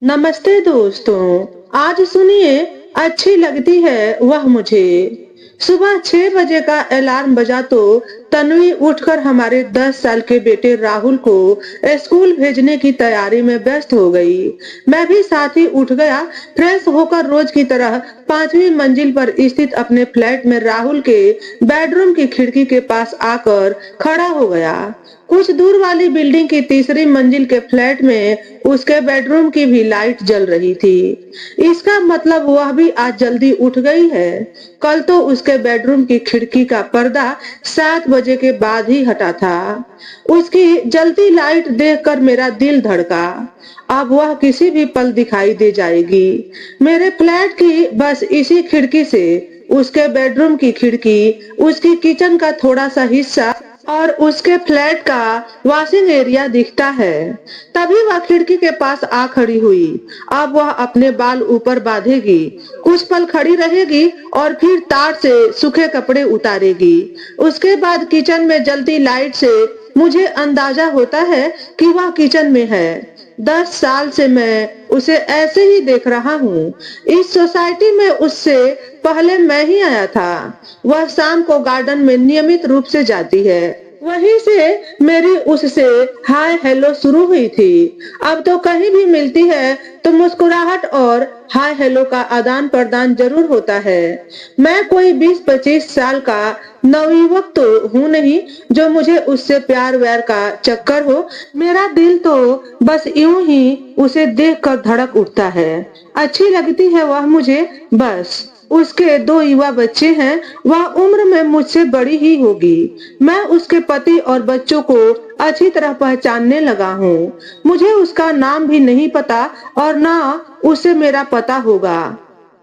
नमस्ते दोस्तों। आज सुनिए, अच्छी लगती है वह मुझे। सुबह 6 बजे का अलार्म बजा तो तन्वी उठकर हमारे 10 साल के बेटे राहुल को स्कूल भेजने की तैयारी में व्यस्त हो गई। मैं भी साथ ही उठ गया। फ्रेश होकर रोज की तरह 5वीं मंजिल पर स्थित अपने फ्लैट में राहुल के बेडरूम की खिड़की के पास आकर खड़ा हो गया। कुछ दूर वाली बिल्डिंग की तीसरी मंजिल के फ्लैट में उसके बेडरूम की भी लाइट जल रही थी। इसका मतलब वह भी आज जल्दी उठ गई है। कल तो उसके बेडरूम की खिड़की का पर्दा 7 बजे के बाद ही हटा था। उसकी जलती लाइट देखकर मेरा दिल धड़का। अब वह किसी भी पल दिखाई दे जाएगी। मेरे फ्लैट की बस इसी खिड़की से उसके बेडरूम की खिड़की, उसकी किचन का थोड़ा सा हिस्सा और उसके फ्लैट का वॉशिंग एरिया दिखता है। तभी वह खिड़की के पास आ खड़ी हुई। अब वह अपने बाल ऊपर बांधेगी, कुछ पल खड़ी रहेगी और फिर तार से सूखे कपड़े उतारेगी। उसके बाद किचन में जलती लाइट से मुझे अंदाजा होता है कि वह किचन में है। 10 साल से मैं उसे ऐसे ही देख रहा हूँ। इस सोसाइटी में उससे पहले मैं ही आया था। वह शाम को गार्डन में नियमित रूप से जाती है। वहीं से मेरी उससे हाय हेलो शुरू हुई थी। अब तो कहीं भी मिलती है तो मुस्कुराहट और हाय हेलो का आदान प्रदान जरूर होता है। मैं कोई 20-25 साल का नवयुवक तो हूँ नहीं जो मुझे उससे प्यार व्यार का चक्कर हो। मेरा दिल तो बस यूं ही उसे देखकर धड़क उठता है। अच्छी लगती है वह मुझे बस। उसके 2 युवा बच्चे हैं। वह उम्र में मुझसे बड़ी ही होगी। मैं उसके पति और बच्चों को अच्छी तरह पहचानने लगा हूँ। मुझे उसका नाम भी नहीं पता और ना उसे मेरा पता होगा।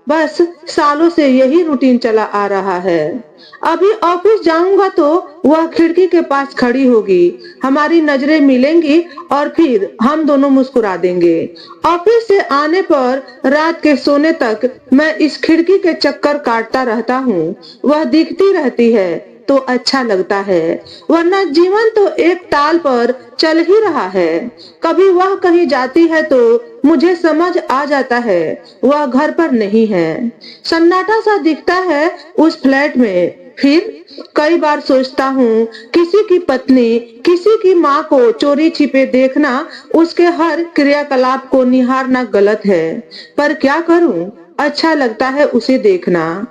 बस सालों से यही रूटीन चला आ रहा है। अभी ऑफिस जाऊंगा तो वह खिड़की के पास खड़ी होगी। हमारी नजरें मिलेंगी और फिर हम दोनों मुस्कुरा देंगे। ऑफिस से आने पर रात के सोने तक मैं इस खिड़की के चक्कर काटता रहता हूँ। वह दिखती रहती है तो अच्छा लगता है, वरना जीवन तो एक ताल पर चल ही रहा है। कभी वह कहीं जाती है तो मुझे समझ आ जाता है वह घर पर नहीं है। सन्नाटा सा दिखता है उस फ्लैट में। फिर कई बार सोचता हूँ, किसी की पत्नी किसी की माँ को चोरी छिपे देखना, उसके हर क्रियाकलाप को निहारना गलत है, पर क्या करूँ, अच्छा लगता है उसे देखना।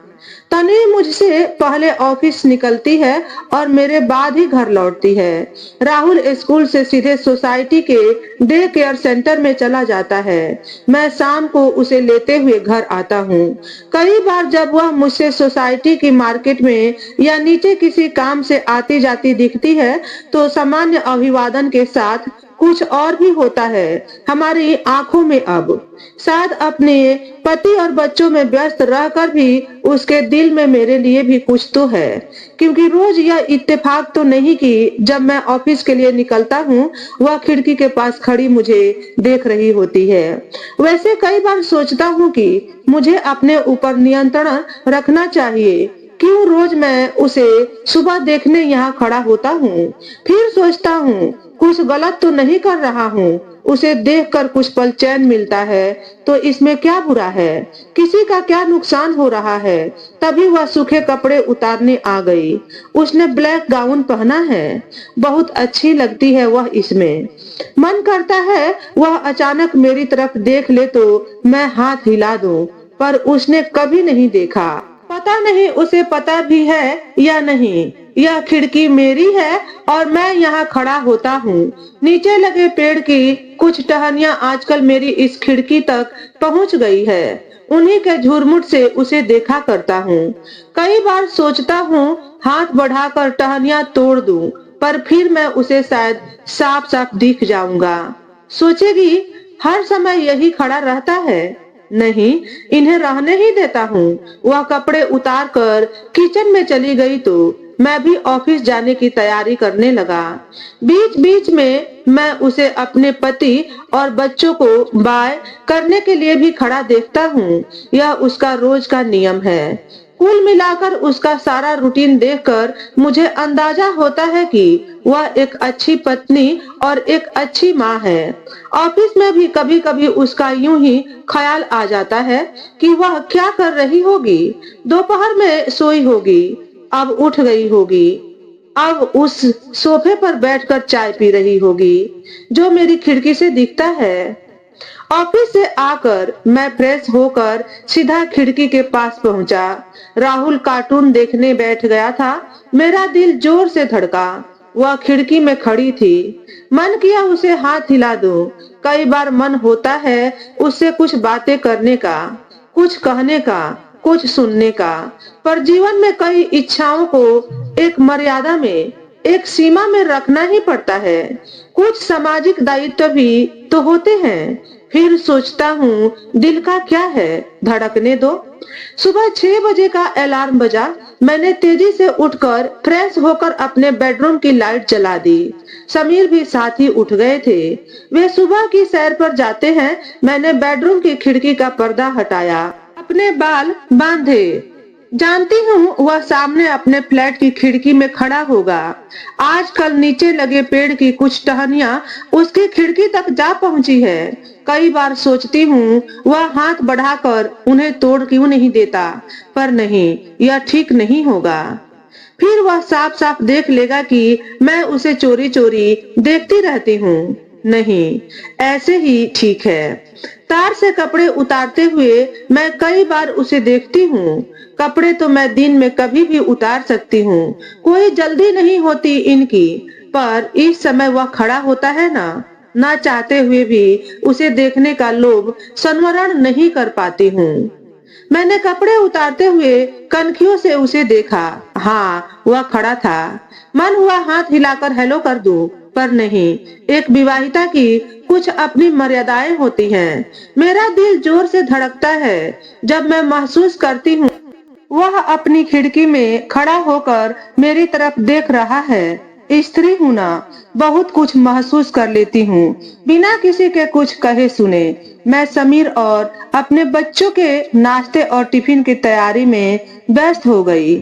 तन्वी मुझसे पहले ऑफिस निकलती है और मेरे बाद ही घर लौटती है। राहुल स्कूल से सीधे सोसाइटी के डे केयर सेंटर में चला जाता है। मैं शाम को उसे लेते हुए घर आता हूँ। कई बार जब वह मुझसे सोसाइटी की मार्केट में या नीचे किसी काम से आती जाती दिखती है तो सामान्य अभिवादन के साथ कुछ और भी होता है हमारी आंखों में। अब शायद अपने पति और बच्चों में व्यस्त रहकर भी उसके दिल में मेरे लिए भी कुछ तो है, क्योंकि रोज यह इत्तेफाक तो नहीं कि जब मैं ऑफिस के लिए निकलता हूँ वह खिड़की के पास खड़ी मुझे देख रही होती है। वैसे कई बार सोचता हूँ कि मुझे अपने ऊपर नियंत्रण रखना चाहिए। क्यों रोज मैं उसे सुबह देखने यहाँ खड़ा होता हूँ। फिर सोचता हूँ, कुछ गलत तो नहीं कर रहा हूँ। उसे देखकर कुछ पल चैन मिलता है तो इसमें क्या बुरा है, किसी का क्या नुकसान हो रहा है। तभी वह सूखे कपड़े उतारने आ गई। उसने ब्लैक गाउन पहना है, बहुत अच्छी लगती है वह इसमें। मन करता है वह अचानक मेरी तरफ देख ले तो मैं हाथ हिला दूं, पर उसने कभी नहीं देखा। पता नहीं उसे पता भी है या नहीं, यह खिड़की मेरी है और मैं यहाँ खड़ा होता हूँ। नीचे लगे पेड़ की कुछ टहनियां आजकल मेरी इस खिड़की तक पहुँच गई है। उन्हीं के झुरमुट से उसे देखा करता हूँ। कई बार सोचता हूँ हाथ बढ़ाकर टहनियां तोड़ दूं, पर फिर मैं उसे शायद साफ साफ दिख जाऊंगा। सोचेगी हर समय यही खड़ा रहता है। नहीं, इन्हें रहने ही देता हूँ। वह कपड़े उतार कर किचन में चली गई तो मैं भी ऑफिस जाने की तैयारी करने लगा। बीच बीच में मैं उसे अपने पति और बच्चों को बाय करने के लिए भी खड़ा देखता हूँ। यह उसका रोज का नियम है। कुल मिलाकर उसका सारा रूटीन देखकर मुझे अंदाजा होता है कि वह एक अच्छी पत्नी और एक अच्छी माँ है। ऑफिस में भी कभी कभी उसका यूं ही ख्याल आ जाता है कि वह क्या कर रही होगी। दोपहर में सोई होगी, अब उठ गई होगी, अब उस सोफे पर बैठकर चाय पी रही होगी जो मेरी खिड़की से दिखता है। ऑफिस से आकर मैं फ्रेश होकर सीधा खिड़की के पास पहुंचा। राहुल कार्टून देखने बैठ गया था। मेरा दिल जोर से धड़का। वह खिड़की में खड़ी थी। मन किया उसे हाथ हिला दूं। कई बार मन होता है उससे कुछ बातें करने का, कुछ कहने का, कुछ सुनने का, पर जीवन में कई इच्छाओं को एक मर्यादा में, एक सीमा में रखना ही पड़ता है। कुछ सामाजिक दायित्व भी तो होते हैं। फिर सोचता हूँ दिल का क्या है, धड़कने दो। सुबह 6 बजे का अलार्म बजा। मैंने तेजी से उठकर फ्रेश होकर अपने बेडरूम की लाइट जला दी। समीर भी साथ ही उठ गए थे। वे सुबह की सैर पर जाते हैं। मैंने बेडरूम की खिड़की का पर्दा हटाया, अपने बाल बांधे। जानती हूँ वह सामने अपने फ्लैट की खिड़की में खड़ा होगा। आजकल नीचे लगे पेड़ की कुछ टहनियां उसकी खिड़की तक जा पहुंची है। कई बार सोचती हूँ वह हाथ बढ़ाकर उन्हें तोड़ क्यों नहीं देता, पर नहीं, यह ठीक नहीं होगा। फिर वह साफ साफ देख लेगा कि मैं उसे चोरी चोरी देखती रहती हूँ। नहीं, ऐसे ही ठीक है। तार से कपड़े उतारते हुए मैं कई बार उसे देखती हूँ। कपड़े तो मैं दिन में कभी भी उतार सकती हूँ, कोई जल्दी नहीं होती इनकी, पर इस समय वह खड़ा होता है ना चाहते हुए भी उसे देखने का लोभ संवरण नहीं कर पाती हूँ। मैंने कपड़े उतारते हुए कनखियों से उसे देखा। हाँ, वह खड़ा था। मन हुआ हाथ हिलाकर हेलो कर दूं, पर नहीं। एक विवाहिता की कुछ अपनी मर्यादाएं होती हैं। मेरा दिल जोर से धड़कता है जब मैं महसूस करती हूँ वह अपनी खिड़की में खड़ा होकर मेरी तरफ देख रहा है। स्त्री हूं ना, बहुत कुछ महसूस कर लेती हूँ बिना किसी के कुछ कहे सुने। मैं समीर और अपने बच्चों के नाश्ते और टिफिन की तैयारी में व्यस्त हो गई।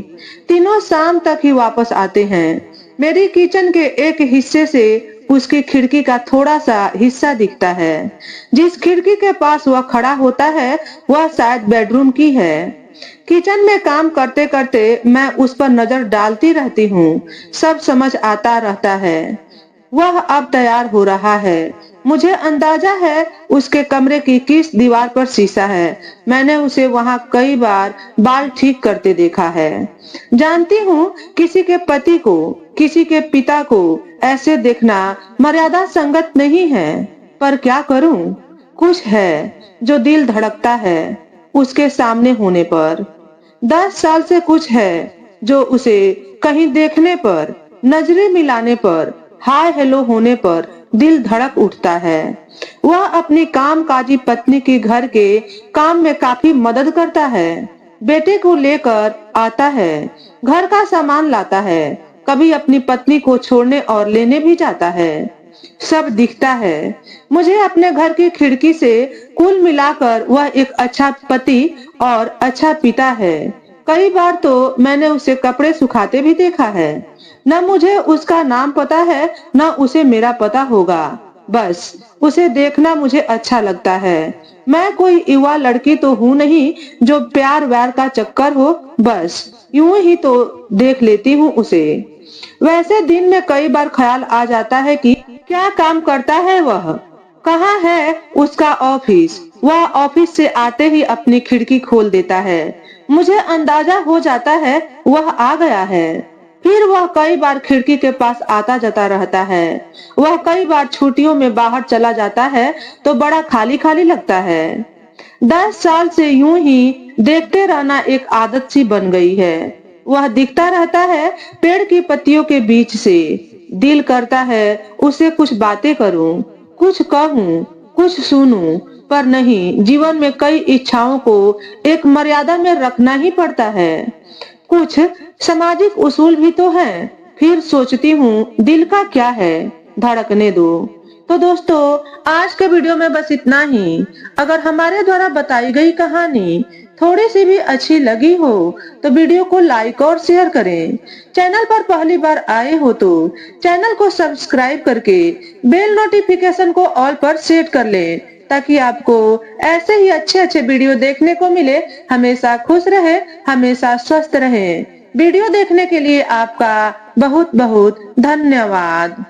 तीनों शाम तक ही वापस आते हैं। मेरी किचन के एक हिस्से से उसकी खिड़की का थोड़ा सा हिस्सा दिखता है। जिस खिड़की के पास वह खड़ा होता है वह शायद बेडरूम की है। किचन में काम करते करते मैं उस पर नजर डालती रहती हूँ। सब समझ आता रहता है। वह अब तैयार हो रहा है। मुझे अंदाजा है उसके कमरे की किस दीवार पर शीशा है। मैंने उसे वहां कई बार बाल ठीक करते देखा है। जानती हूँ किसी के पति को, किसी के पिता को ऐसे देखना मर्यादा संगत नहीं है, पर क्या करूँ? कुछ है जो दिल धड़कता है उसके सामने होने पर। 10 साल से कुछ है जो उसे कहीं देखने पर, नजरें मिलाने पर, हाय हेलो होने पर दिल धड़क उठता है। वह अपनी कामकाजी पत्नी की घर के काम में काफी मदद करता है। बेटे को लेकर आता है, घर का सामान लाता है, कभी अपनी पत्नी को छोड़ने और लेने भी जाता है। सब दिखता है मुझे अपने घर की खिड़की से। कुल मिलाकर वह एक अच्छा पति और अच्छा पिता है। कई बार तो मैंने उसे कपड़े सुखाते भी देखा है। न मुझे उसका नाम पता है, न उसे मेरा पता होगा। बस उसे देखना मुझे अच्छा लगता है। मैं कोई युवा लड़की तो हूँ नहीं जो प्यार व्यार का चक्कर हो, बस यूं ही तो देख लेती हूँ उसे। वैसे दिन में कई बार ख्याल आ जाता है कि क्या काम करता है वह, कहाँ है उसका ऑफिस। वह ऑफिस से आते ही अपनी खिड़की खोल देता है। मुझे अंदाजा हो जाता है वह आ गया है। फिर वह कई बार खिड़की के पास आता जाता रहता है। वह कई बार छुट्टियों में बाहर चला जाता है तो बड़ा खाली खाली लगता है। 10 साल से यूं ही देखते रहना एक आदत सी बन गई है। वह दिखता रहता है पेड़ की पत्तियों के बीच से। दिल करता है उसे कुछ बातें करूं, कुछ कहूं, कुछ सुनूं, पर नहीं। जीवन में कई इच्छाओं को एक मर्यादा में रखना ही पड़ता है। कुछ सामाजिक उसूल भी तो हैं। फिर सोचती हूँ दिल का क्या है, धड़कने दो। तो दोस्तों, आज के वीडियो में बस इतना ही। अगर हमारे द्वारा बताई गई कहानी थोड़ी सी भी अच्छी लगी हो तो वीडियो को लाइक और शेयर करें। चैनल पर पहली बार आए हो तो चैनल को सब्सक्राइब करके बेल नोटिफिकेशन को ऑल पर सेट कर लें, ताकि आपको ऐसे ही अच्छे अच्छे वीडियो देखने को मिले। हमेशा खुश रहे, हमेशा स्वस्थ रहे। वीडियो देखने के लिए आपका बहुत बहुत धन्यवाद।